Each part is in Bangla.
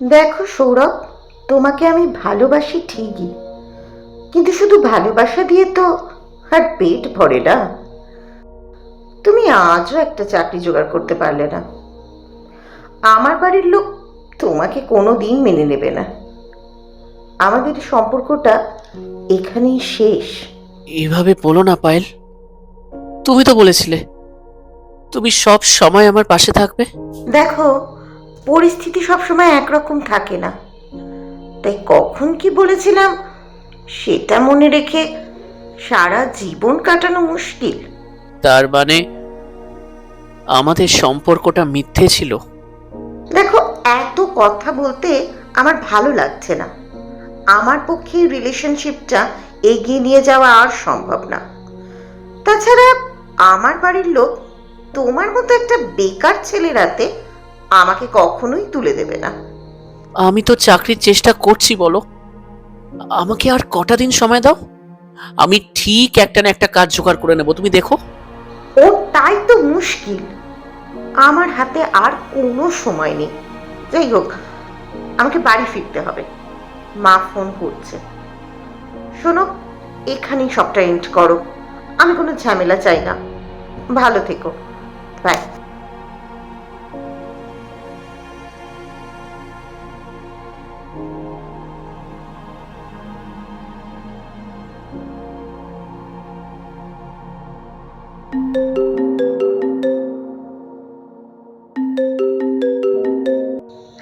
দেখো সৌরভ, তোমাকে আমি ভালোবাসি ঠিকই, কিন্তু শুধু ভালোবাসা দিয়ে তো আর পেট ভরে না। তুমি আজও একটা চাকরি জোগাড় করতে পারলে না। আমার বাড়ির লোক তোমাকে কোনো দিন মেনে নেবে না। আমাদের সম্পর্কটা এখানেই শেষ। এভাবে বলো না পায়েল। তুমি তো বলেছিলে তুমি সব সময় আমার পাশে থাকবে। দেখো, পরিস্থিতি সবসময় একরকম থাকে না, তাই কখন কি বলেছিলাম সেটা মনে রেখে সারা জীবন কাটানো মুশকিল। তার মানে আমাদের সম্পর্কটা মিথ্যে ছিল? দেখো, এত কথা বলতে আমার ভালো লাগছে না। আমার পক্ষে রিলেশনশিপটা এগিয়ে নিয়ে যাওয়া আর সম্ভব না। তাছাড়া আমার বাড়ির লোক তোমার মতো একটা বেকার ছেলের হাতে আমাকে কখনোই তুলে দেবে না। আমি তো চাকরির চেষ্টা করছি, বলো আমাকে আর কটা দিন সময় দাও। আমি ঠিক একটা না একটা কাজ জোগাড় করে নেবো, তুমি দেখো। ও, তাই তো মুশকিল। আমার হাতে আর কোনো সময় নেই। যাই হোক, আমাকে বাড়ি ফিরতে হবে। মা ফোন করছে। শোনো, এখানেই সবটা এন্ড করো। আমি কোনো ঝামেলা চাই না। ভালো থেকো। বাই।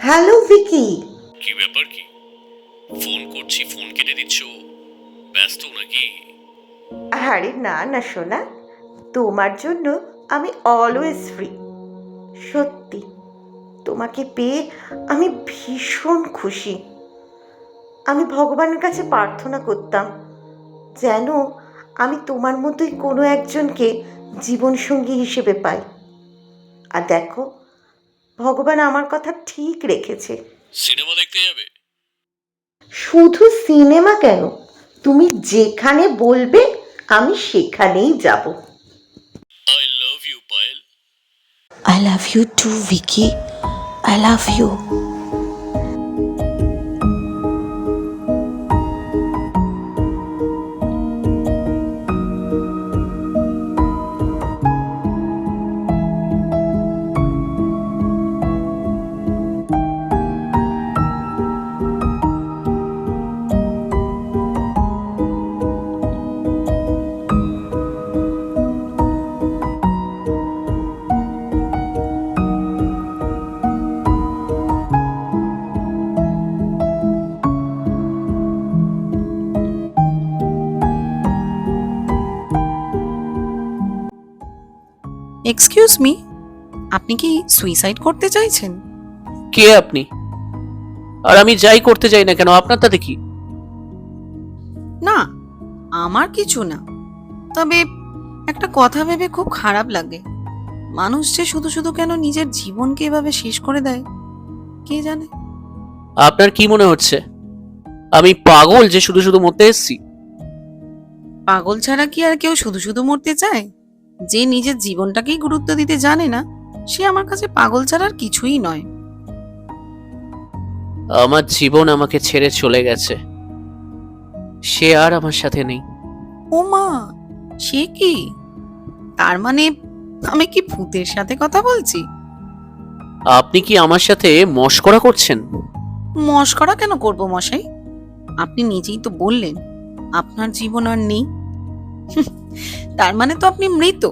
হ্যালো ভিকি। কি ব্যাপার? কি ফোন করছি, ফোন কেটে দিচ্ছ? ব্যস্ত নাকি? আরে না না সোনা, তোমার জন্য আমি অলওয়েজ ফ্রি। সত্যি, তোমাকে পেয়ে আমি ভীষণ খুশি। আমি ভগবানের কাছে প্রার্থনা করতাম যেন আমি তোমার মতোই কোনো একজনকে জীবনসঙ্গী হিসেবে পাই। আর দেখো, ভগবান আমার কথা ঠিক রেখেছে। সিনেমা দেখতে যাবে? শুধু সিনেমা কেন, তুমি যেখানে বলবে আমি সেখানেই যাব। I love you Payel. I love you too, Vicky. I love you. Excuse me, আপনি কি সুইসাইড করতে চাইছেন? কে আপনি? আর আমি যাই করতে চাই না কেন, আপনার তাতে কি? না, আমার কিছু না। তবে একটা কথা ভেবে খুব খারাপ লাগে। মানুষ যে শুধু শুধু কেন নিজের জীবনকে এভাবে শেষ করে দেয়, কে জানে। আপনার কি মনে হচ্ছে আমি পাগল যে শুধু শুধু মরতে এসেছি? পাগল ছাড়া কি আর কেউ শুধু শুধু মরতে চায়? যে নিজের জীবনটাকেই গুরুত্ব দিতে জানে না, সে আমার কাছে পাগল ছাড়া আর কিছুই নয়। আমার জীবন আমাকে ছেড়ে চলে গেছে, সে আর আমার সাথে নেই। ও মা, সে কি? তার মানে আমি কি ভূতের সাথে কথা বলছি? আপনি কি আমার সাথে মশকরা করছেন? মশকরা কেন করব মশাই? আপনি নিজেই তো বললেন আপনার জীবন আর নেই। তার মানে তো আপনি মৃত।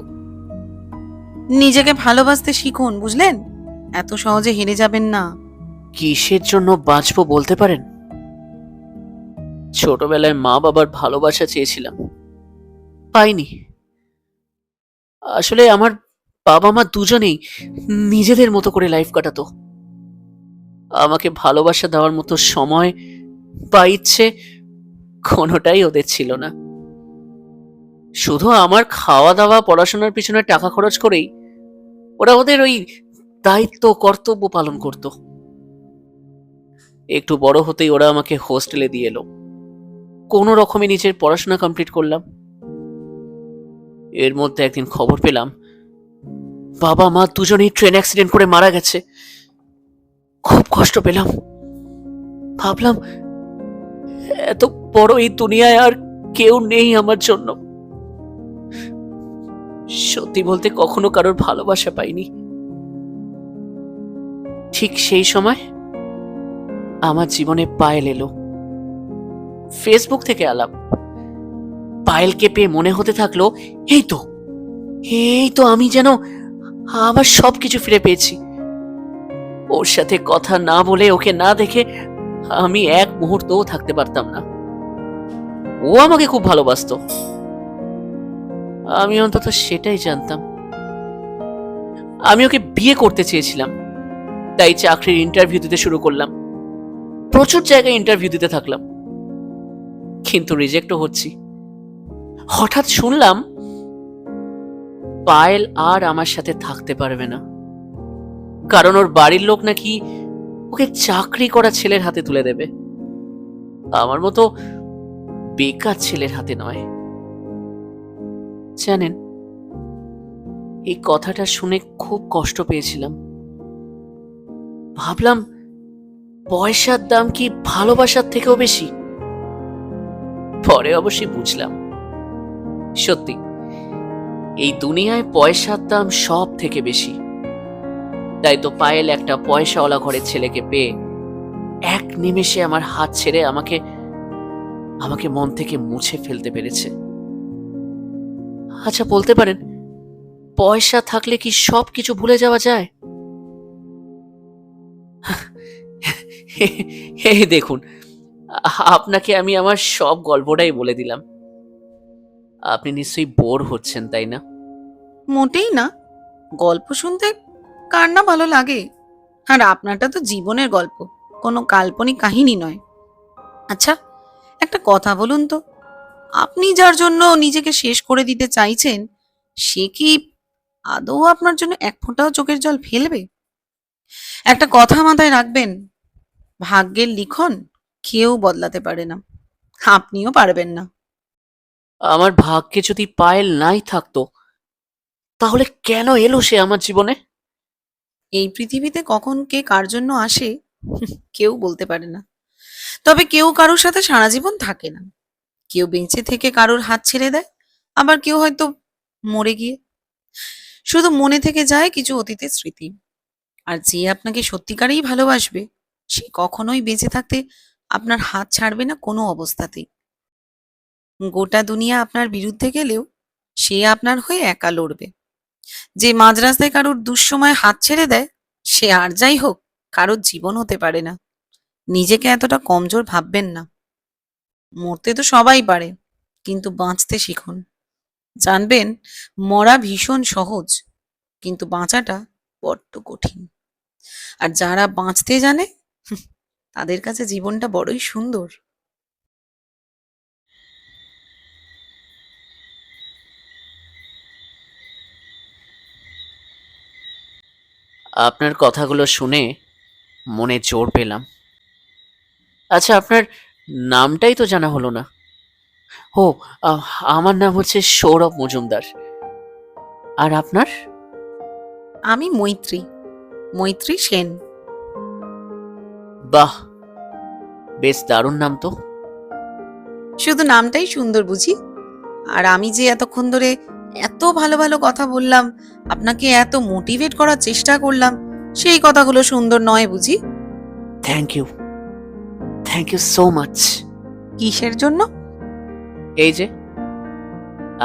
নিজেকে ভালোবাসতে শিখুন, বুঝলেন? এত সহজে হেরে যাবেন না। কিসের জন্য বাঁচবো বলতে পারেন? ছোটবেলায় মা বাবার ভালোবাসা চেয়েছিলাম, পাইনি। আসলে আমার বাবা মা দুজনেই নিজেদের মতো করে লাইফ কাটাতো। আমাকে ভালোবাসা দেওয়ার মতো সময় বা ইচ্ছে কোনোটাই ওদের ছিল না। শুধু আমার খাওয়া দাওয়া পড়াশোনার পিছনে টাকা খরচ করেই ওরা ওদের ওই দায়িত্ব কর্তব্য পালন করত। একটু বড় হতেই ওরা আমাকে হোস্টেলে দিয়ে এলো। কোনো রকমে নিজের পড়াশোনা কমপ্লিট করলাম। এর মধ্যে একদিন খবর পেলাম বাবা মা দুজনেই ট্রেন অ্যাক্সিডেন্ট করে মারা গেছে। খুব কষ্ট পেলাম। ভাবলাম এত বড় এই দুনিয়ায় আর কেউ নেই আমার জন্য। সত্যি বলতে কখনো কারোর ভালোবাসা পাইনি। ঠিক সেই সময় আমার জীবনে পায়েল এলো। ফেসবুক থেকে আলাপ। পায়েলকে পেয়ে মনে হতে থাকলো এই তো আমি যেন আবার সবকিছু ফিরে পেয়েছি। ওর সাথে কথা না বলে, ওকে না দেখে আমি এক মুহূর্তও থাকতে পারতাম না। ও আমাকে খুব ভালোবাসতো, আমি অন্তত সেটাই জানতাম। আমি ওকে বিয়ে করতে চেয়েছিলাম, তাই চাকরির ইন্টারভিউ দিতে শুরু করলাম। প্রচুর জায়গায় ইন্টারভিউ দিতে থাকলাম, কিন্তু রিজেক্টও হচ্ছি। হঠাৎ শুনলাম পায়েল আর আমার সাথে থাকতে পারবে না, কারণ ওর বাড়ির লোক নাকি ওকে চাকরি করা ছেলের হাতে তুলে দেবে, আমার মতো বেকার ছেলের হাতে নয়। জানেন, এই কথাটা শুনে খুব কষ্ট পেয়েছিলাম। ভাবলাম পয়সার দাম কি ভালোবাসার থেকেও বেশি? পরে অবশ্যই বুঝলাম, সত্যি এই দুনিয়ায় পয়সার দাম সব থেকে বেশি। তাই তো পায়েল একটা পয়সাওয়ালা ঘরের ছেলেকে পেয়ে এক নিমেষে আমার হাত ছেড়ে আমাকে মন থেকে মুছে ফেলতে পেরেছে। আচ্ছা, বলতে পারেন, পয়সা থাকলে কি সবকিছু ভুলে যাওয়া যায়? এই দেখুন, আপনাকে আমি আমার সব গল্পটাই বলে দিলাম। আপনি নিশ্চয়ই বোর হচ্ছেন, তাই না? মোটেই না। গল্প শুনতে কার না ভালো লাগে? আর আপনারটা তো জীবনের গল্প, কোনো কাল্পনিক কাহিনী নয়। আচ্ছা, একটা কথা বলুন তো, আপনি যার জন্য নিজেকে শেষ করে দিতে চাইছেন, সে কি আদৌ আপনার জন্য এক ফোঁটাও চোখের জল ফেলবে? একটা কথা মাথায় রাখবেন, ভাগ্যের লিখন কেউ বদলাতে পারে না, আপনিও পারবেন না। আমার ভাগ্যে যদি পায়েল নাই থাকতো, তাহলে কেন এলো সে আমার জীবনে? এই পৃথিবীতে কখন কে কার জন্য আসে কেউ বলতে পারে না। তবে কেউ কারোর সাথে সারা জীবন থাকে না। কেউ বেঁচে থেকে কারোর হাত ছেড়ে দেয়, আবার কেউ হয়তো মরে গিয়ে শুধু মনে থেকে যায় কিছু অতীতের স্মৃতি। আর যে আপনাকে সত্যিকারেই ভালোবাসবে, সে কখনোই বেঁচে থাকতে আপনার হাত ছাড়বে না কোনো অবস্থাতেই। গোটা দুনিয়া আপনার বিরুদ্ধে গেলেও সে আপনার হয়ে একা লড়বে। যে মাঝ রাস্তায় কারোর দুঃসময় হাত ছেড়ে দেয়, সে আর যাই হোক কারোর জীবন হতে পারে না। নিজেকে এতটা কমজোর ভাববেন না। মরতে তো সবাই পারে, কিন্তু বাঁচতে শিখুন। জানবেন, মরা ভীষণ সহজ, কিন্তু বাঁচাটা বড্ড কঠিন। আর যারা বাঁচতে জানে, তাদের কাছে জীবনটা বড়ই সুন্দর। আপনার কথাগুলো শুনে মনে জোর পেলাম। আচ্ছা, আপনার নামটাই তো জানা হলো না। ও, আহ, আমার নাম হচ্ছে সৌরভ মজুমদার। আর আপনার? আমি মৈত্রী, মৈত্রী সেন। বাহ, বেশ দারুণ নাম তো। শুধু নামটাই সুন্দর বুঝি? আর আমি যে এতক্ষণ ধরে এত ভালো ভালো কথা বললাম, আপনাকে এত মোটিভেট করার চেষ্টা করলাম, সেই কথাগুলো সুন্দর নয় বুঝি? Thank you, thank you so much. কিসের জন্য? এই যে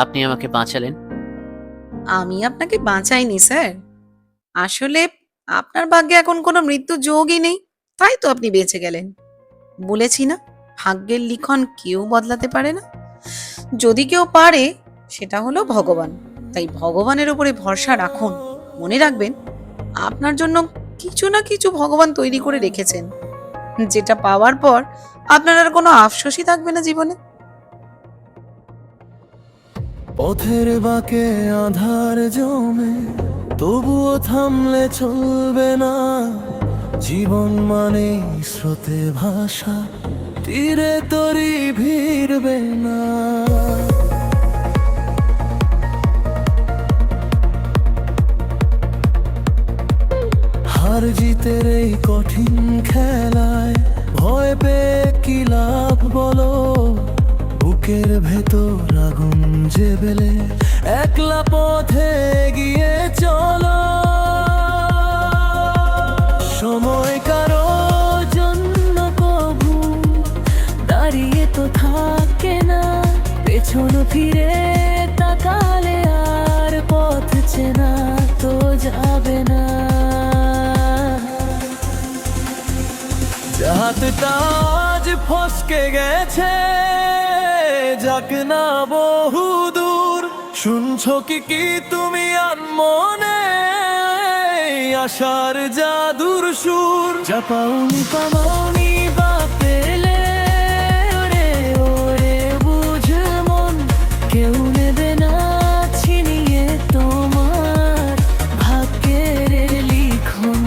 আপনি আমাকে বাঁচালেন। আমি আপনাকে বাঁচাইনি স্যার। আসলে আপনার ভাগ্যে এখন কোনো মৃত্যু যোগই নেই, তাই তো আপনি বেঁচে গেলেন। বলেছি না, ভাগ্যের লিখন কেউ বদলাতে পারে না। যদি কেউ পারে, সেটা হলো ভগবান। তাই ভগবানের উপরে ভরসা রাখুন। মনে রাখবেন, আপনার জন্য কিছু না কিছু ভগবান তৈরি করে রেখেছেন, যেটা পাওয়ার পর আপনার আর কোনো আফসোসই থাকবে না জীবনে। পথের বাঁকে আধার জমে, তবুও থামলে চলবে না। জীবন মানে স্রোতে ভাষা, তীরে তরি ভিড়বে না। হার জিতের এই কঠিন খেলায় ভয় পেয়ে কি লাভ বলো, বুকের ভেতর আগুন জেবেলে একলা পথে গিয়ে চলো। সময় কারো জন্য কবু দাঁড়িয়ে তো থাকে না, পেছন ফিরে তাকালে আর পথ চেনা তো যাবে না। হাতটা আজ ফসকে গেছে, যাক না বহু দূর, শুনছো কি তুমি আনমনে আশার জাদুর সুর। যা পাওনি পাওনি বা পেলে ওরে ওরে বুঝ মন, কেউ নেবে না ছিনিয়ে তোমার ভাগ্যের লিখন।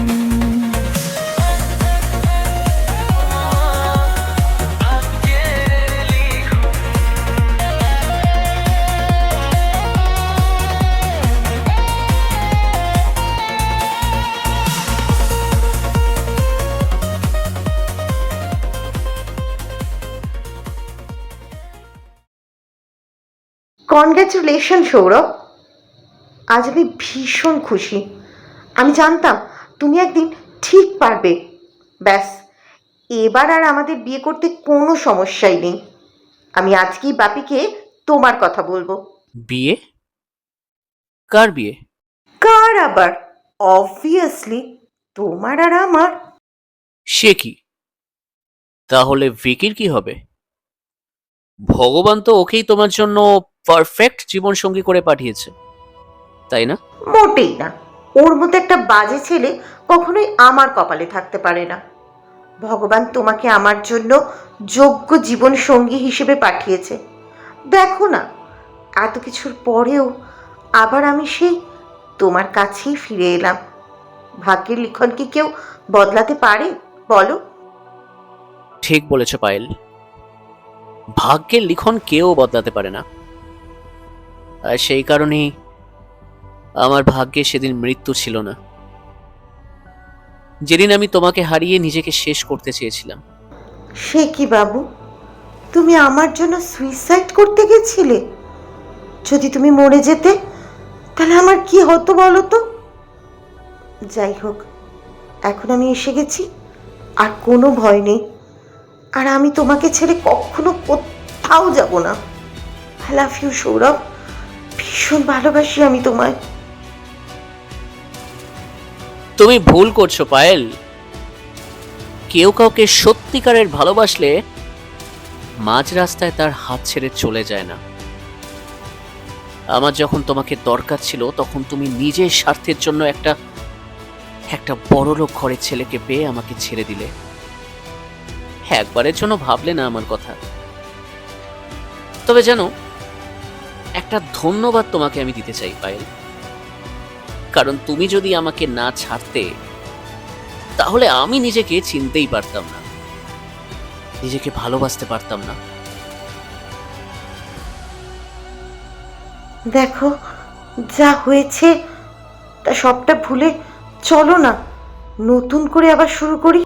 কনগ্রাচুলেশন সৌরভ, আজ আমি ভীষণ খুশি। আমি জানতাম তুমি একদিন ঠিক পারবে। ব্যাস, এবার আর আমাদের বিয়ে করতে কোনো সমস্যাই নেই। আমি আজকেই বাপিকে তোমার কথা বলবো। বিয়ে? কার বিয়ে? কার আবার? অবভিয়াসলি তোমার আর আমার। সে কি? তাহলে ভিকির কি হবে? ভগবান তো ওকেই তোমার জন্য পারফেক্ট জীবনসঙ্গী করে পাঠিয়েছে, তাই না? মোটেই না, ওর মতো একটা বাজে ছেলে কখনোই আমার কপালে থাকতে পারে না। ভগবান তোমাকে আমার জন্য যোগ্য জীবন সঙ্গী হিসেবে পাঠিয়েছে। দেখো না, এত কিছুর পরেও আবার আমি সেই তোমার কাছেই ফিরে এলাম। ভাগ্যের লিখন কি কেউ বদলাতে পারে বলো? ঠিক বলেছ পায়েল, ভাগ্যের লিখন কেউ বদলাতে পারে না। আর সেই কারণেই আমার ভাগ্যে সেদিন মৃত্যু ছিল না, যেদিন আমি তোমাকে হারিয়ে নিজেকে শেষ করতে চেয়েছিলাম। সে কি বাবু, তুমি আমার জন্য সুইসাইড করতে গেছিলে? যদি তুমি মরে যেতে তাহলে আমার কি হতো বলো তো? যাই হোক, এখন আমি এসে গেছি, আর কোনো ভয় নেই। আর আমি তোমাকে ছেড়ে কখনো কোথাও যাব না। আই লাভ ইউ সৌরভ, ভীষণ ভালোবাসি আমি তোমায়। তুমি ভুল করছো পায়েল। কেউ কাউকে সত্যিকারের ভালোবাসলে মাঝ রাস্তায় তার হাত ছেড়ে চলে যায় না। আমার যখন তোমাকে দরকার ছিল তখন তুমি নিজের স্বার্থের জন্য একটা বড়লোক ঘরের ছেলেকে পেয়ে আমাকে ছেড়ে দিলে। একবারের জন্য ভাবলে না আমার কথা। তবে জানো, একটা ধন্যবাদ তোমাকে আমি দিতে চাই পায়েল, কারণ তুমি যদি আমাকে না ছাড়তে তাহলে আমি নিজেকে চিনতেই পারতাম না, নিজেকে ভালোবাসতে পারতাম না। দেখো, যা হয়েছে তা সবটা ভুলে চলো না, নতুন করে আবার শুরু করি।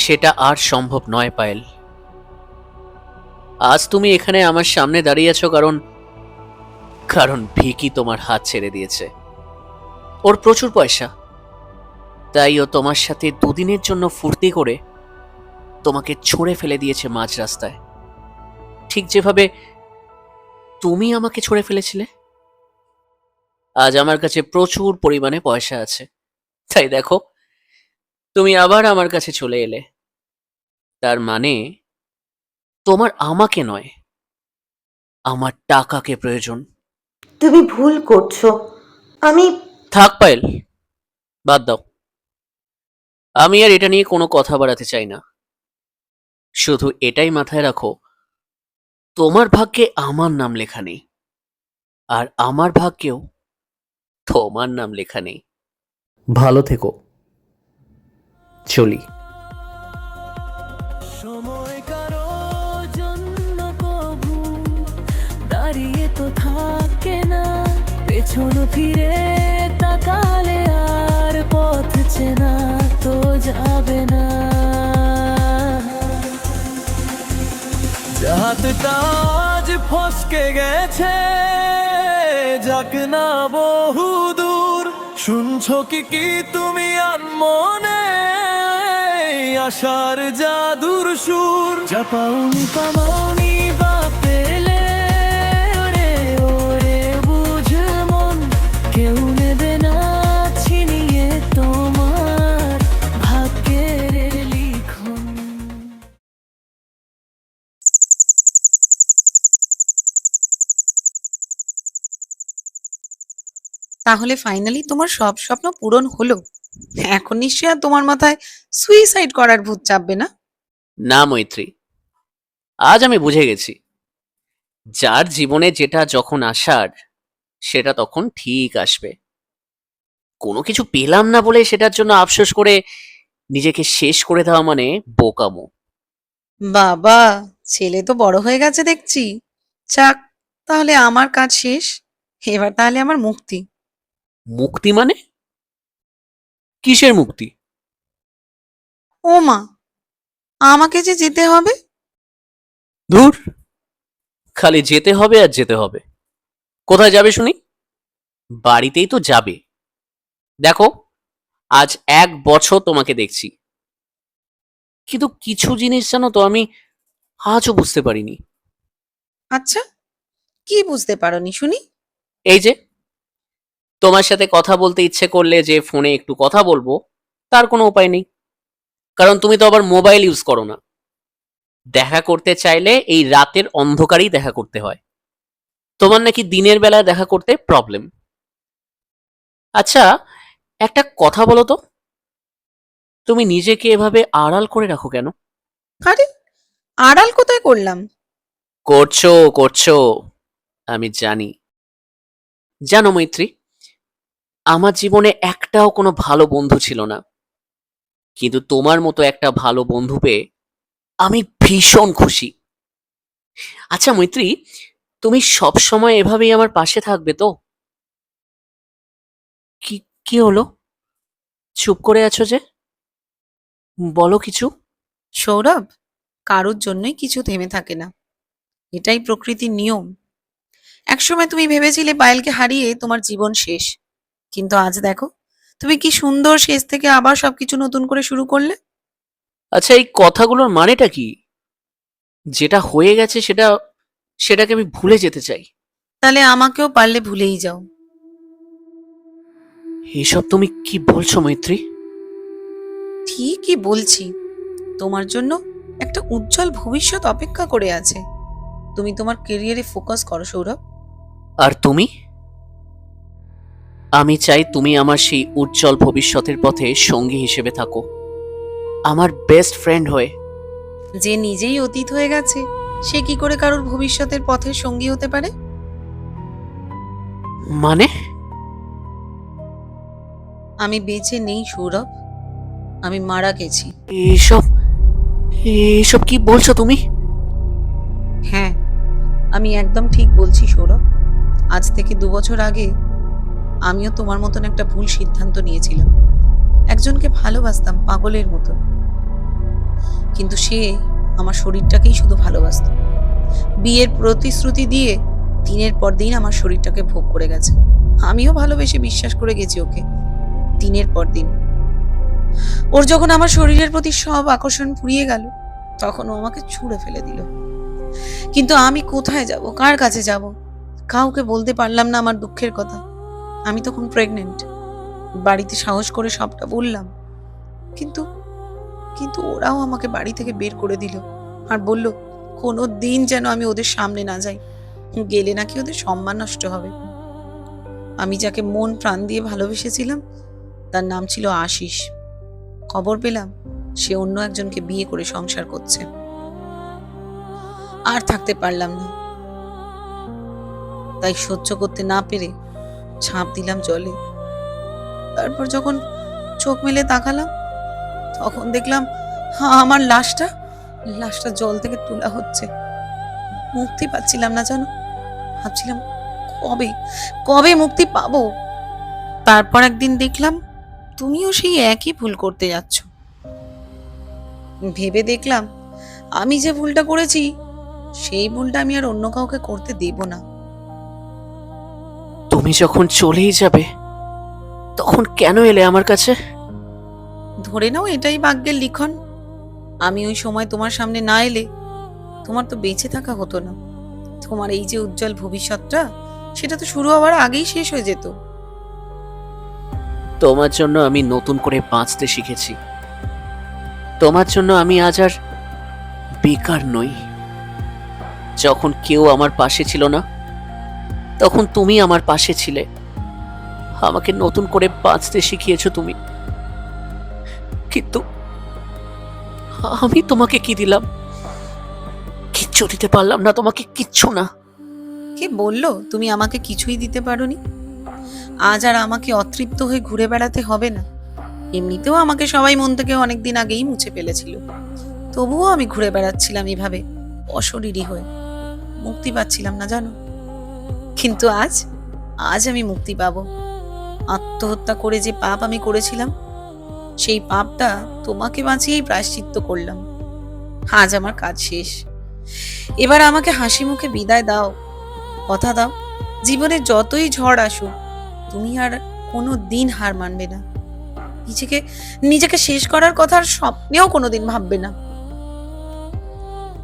সেটা আর সম্ভব নয় পায়েল। আজ তুমি এখানে আমার সামনে দাঁড়িয়ে আছো কারণ ভিকি তোমার হাত ছেড়ে দিয়েছে। ওর প্রচুর পয়সা, তাই ও তোমার সাথে দুদিনের জন্য ফুর্তি করে তোমাকে ছুঁড়ে ফেলে দিয়েছে মাঝ রাস্তায়, ঠিক যেভাবে তুমি আমাকে ছুঁড়ে ফেলেছিলে। আজ আমার কাছে প্রচুর পরিমাণে পয়সা আছে, তাই দেখো তুমি আবার আমার কাছে চলে এলে। তার মানে তোমার আমাকে নয়, আমার টাকাকে প্রয়োজন। তুমি ভুল করছো। আমি থাক পায়েল, বাদ দাও। আমি আর এটা নিয়ে কোনো কথা বাড়াতে চাই না। শুধু এটাই মাথায় রাখো, তোমার ভাগ্যে আমার নাম লেখা নেই, আর আমার ভাগ্যেও তোমার নাম লেখা নেই। ভালো থেকো, চলি। সময় কারো জন্য কবু দাঁড়িয়ে তো থাকে না, পেছন ফিরে তাকালে আর পথ বাঁচে না তো যাবে না। হাতটা আজ ফসকে গেছে, যাক না বহু দূর। শুনছো কি তুমি আনমনে আশার জাদুর সুর? যা পাওনি পামাওনি বা পেলে, ওরে ওরে বুঝ মন, কেউ নেবে না ছিনিয়ে তোমার ভাগ্যের লিখন। তাহলে ফাইনালি তোমার সব স্বপ্ন পূরণ হলো। এখন নিশ্চয়ই আর তোমার মাথায় সুইসাইড করার ভূত চাপবে না। না মৈত্রী, আজ আমি বুঝে গেছি যার জীবনে যেটা যখন আসার সেটা তখন ঠিক আসবে। কোনো কিছু পেলাম না বলে সেটার জন্য আফসোস করে নিজেকে শেষ করে দেওয়া মানে বোকামো। বাবা, ছেলে তো বড় হয়ে গেছে দেখছি। যাক, তাহলে আমার কাজ শেষ। এবার তাহলে আমার মুক্তি। মুক্তি মানে? কিসের মুক্তি? ও মা, আমাকে যে যেতে হবে। ধুর, খালি যেতে হবে আর যেতে হবে। কোথায় যাবে শুনি? বাড়িতেই তো যাবে। দেখো, আজ 1 বছর তোমাকে দেখছি, কিন্তু কিছু জিনিস জানো তো আমি আজও বুঝতে পারিনি। আচ্ছা, কি বুঝতে পারোনি শুনি? এই যে তোমার সাথে কথা বলতে ইচ্ছে করলে যে ফোনে একটু কথা বলবো, তার কোনো উপায় নেই, কারণ তুমি তো আবার মোবাইল ইউজ করো না। দেখা করতে চাইলে এই রাতের অন্ধকারেই দেখা করতে হয়। তোমার নাকি দিনের বেলায় দেখা করতে প্রবলেম। আচ্ছা, একটা কথা বলো তো, তুমি নিজেকে এভাবে আড়াল করে রাখো কেন? আরে, আড়াল কোথায় করলাম? করছো করছো, আমি জানি। জানো মৈত্রী, আমার জীবনে একটাও কোনো ভালো বন্ধু ছিল না, কিন্তু তোমার মতো একটা ভালো বন্ধু পেয়ে আমি ভীষণ খুশি। আচ্ছা মৈত্রী, তুমি সব সময় এভাবেই আমার পাশে থাকবে তো? কি কি হলো, চুপ করে আছো যে? বলো কিছু। সৌরভ, কারোর জন্যই কিছু থেমে থাকে না। এটাই প্রকৃতির নিয়ম। একসময় তুমি ভেবেছিলে পায়েলকে হারিয়ে তোমার জীবন শেষ, কিন্তু আজ দেখো তুমি কি সুন্দর শেষ থেকে আবার সবকিছু নতুন করে শুরু করলে। আচ্ছা, এই কথাগুলোর মানেটা কি? যেটা হয়ে গেছে সেটাকে আমি ভুলে যেতে চাই। তাহলে আমাকেও পারলে ভুলেই যাও। এসব তুমি কি বলছো মৈত্রী? ঠিকই বলছি। তোমার জন্য একটা উজ্জ্বল ভবিষ্যৎ অপেক্ষা করে আছে। তুমি তোমার কেরিয়ারে ফোকাস করো সৌরভ। আর তুমি? আমি চাই তুমি আমার সেই উজ্জ্বল ভবিষ্যতের পথে সঙ্গী হিসেবে থাকো, আমার বেস্ট ফ্রেন্ড হয়ে। যে নিজেই অতীত হয়ে গেছে, সে কি করে কারোর ভবিষ্যতের পথের সঙ্গী হতে পারে? মানে? আমি বেঁচে নেই সৌরভ, আমি মারা গেছি। এসব এসব কি বলছো তুমি? হ্যাঁ, আমি একদম ঠিক বলছি সৌরভ। আজ থেকে 2 বছর আগে আমিও তোমার মতন একটা ভুল সিদ্ধান্ত নিয়েছিলাম। একজনকে ভালোবাসতাম পাগলের মতন, কিন্তু সে আমার শরীরটাকেই শুধু ভালোবাসতো। বিয়ের প্রতিশ্রুতি দিয়ে দিনের পর দিন আমার শরীরটাকে ভোগ করে গেছে। আমিও ভালোবেসে বিশ্বাস করে গেছি ওকে দিনের পর দিন। ওর যখন আমার শরীরের প্রতি সব আকর্ষণ ফুরিয়ে গেল, তখন ও আমাকে ছুঁড়ে ফেলে দিল। কিন্তু আমি কোথায় যাব, কার কাছে যাব? কাউকে বলতে পারলাম না আমার দুঃখের কথা। আমি তখন প্রেগনেন্ট। বাড়িতে সাহস করে সবটা বললাম, কিন্তু কিন্তু ওরাও আমাকে বাড়ি থেকে বের করে দিল আর বলল কোনো দিন যেন আমি ওদের সামনে না যাই, গেলে নাকি ওদের সম্মান নষ্ট হবে। আমি যাকে মন প্রাণ দিয়ে ভালোবেসেছিলাম তার নাম ছিল আশিস। খবর পেলাম সে অন্য একজনকে বিয়ে করে সংসার করছে। আর থাকতে পারলাম না, তাই সহ্য করতে না পেরে ঝাঁপ দিলাম জলে। তারপর যখন চোখ মেলে তাকালাম, তখন দেখলাম আমার লাশটা জল থেকে তোলা হচ্ছে। মুক্তি পাচ্ছিলাম না জানো। ভাবছিলাম কবে কবে মুক্তি পাবো। তারপর একদিন দেখলাম তুমিও সেই একই ভুল করতে যাচ্ছ। ভেবে দেখলাম আমি যে ভুলটা করেছি সেই ভুলটা আমি আর অন্য কাউকে করতে দেব না। তুমি যখন চলেই যাবে তখন কেন এলে আমার কাছে? ধরে নাও এটাই ভাগ্যের লিখন। আমি ওই সময় তোমার সামনে না এলে তোমার তো বেঁচে থাকা হতো না। তোমার এই যে উজ্জ্বল ভবিষ্যৎটা, সেটা তো শুরু হওয়ার আগেই শেষ হয়ে যেত। তোমার জন্য আমি নতুন করে বাঁচতে শিখেছি। তোমার জন্য আমি আজ আর বেকার নই। যখন কেউ আমার পাশে ছিল না তখন তুমি আমার পাশে ছিলে। আমাকে নতুন করে বাঁচতে শিখিয়েছো তুমি। কিন্তু আমি তোমাকে কি দিলাম? কিচ্ছু দিতে পারলাম না তোমাকে, কিচ্ছু না। কে বললো তুমি আমাকে কিছুই দিতে পারোনি? আজ আর আমাকে অতৃপ্ত হয়ে ঘুরে বেড়াতে হবে না। এমনিতেও আমাকে সবাই মন থেকে অনেকদিন আগেই মুছে ফেলেছিল, তবুও আমি ঘুরে বেড়াচ্ছিলাম এভাবে অশরীরী হয়ে, মুক্তি পাচ্ছিলাম না জানো। কিন্তু আজ আজ আমি মুক্তি পাবো। আত্মহত্যা করে যে পাপ আমি করেছিলাম, সেই পাপটা তোমাকে বাঁচিয়েই প্রায়শ্চিত্ত করলাম। আজ আমার কাজ শেষ। এবার আমাকে হাসি মুখে বিদায় দাও। কথা দাও, জীবনে যতই ঝড় আসুক তুমি আর কোনো দিন হার মানবে না। নিজেকে নিজেকে শেষ করার কথা আর স্বপ্নেও কোনোদিন ভাববে না।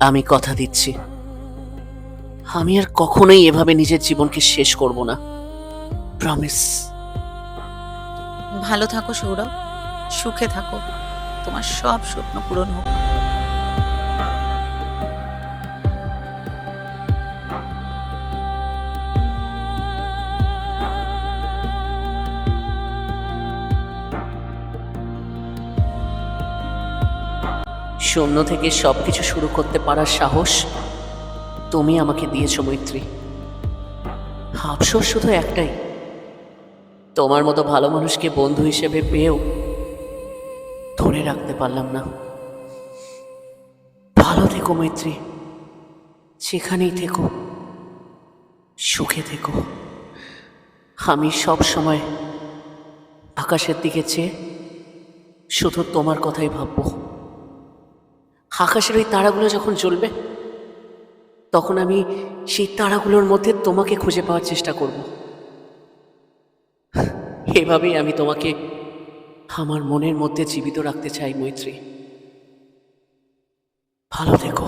আমি কথা দিচ্ছি, আমি আর কখনোই এভাবে নিজের জীবনকে শেষ করব না। প্রমিস। ভালো থাকো সৌরভ, সুখে থাকো, তোমার সব স্বপ্ন পূরণ হোক। শূন্য থেকে সবকিছু শুরু করতে পারার সাহস তুমি আমাকে দিয়েছো মৈত্রী। আফসোস শুধু একটাই, তোমার মতো ভালো মানুষকে বন্ধু হিসেবে পেয়েও ধরে রাখতে পারলাম না। ভালো থেকো মৈত্রী, যেখানেই থেকো সুখে থেকো। আমি সব সময় আকাশের দিকে চেয়ে শুধু তোমার কথাই ভাববো। আকাশের ওই তারাগুলো যখন জ্বলবে তখন আমি সেই তারাগুলোর মধ্যে তোমাকে খুঁজে পাওয়ার চেষ্টা করব। এভাবেই আমি তোমাকে আমার মনের মধ্যে জীবিত রাখতে চাই মৈত্রী। ভালো থেকো।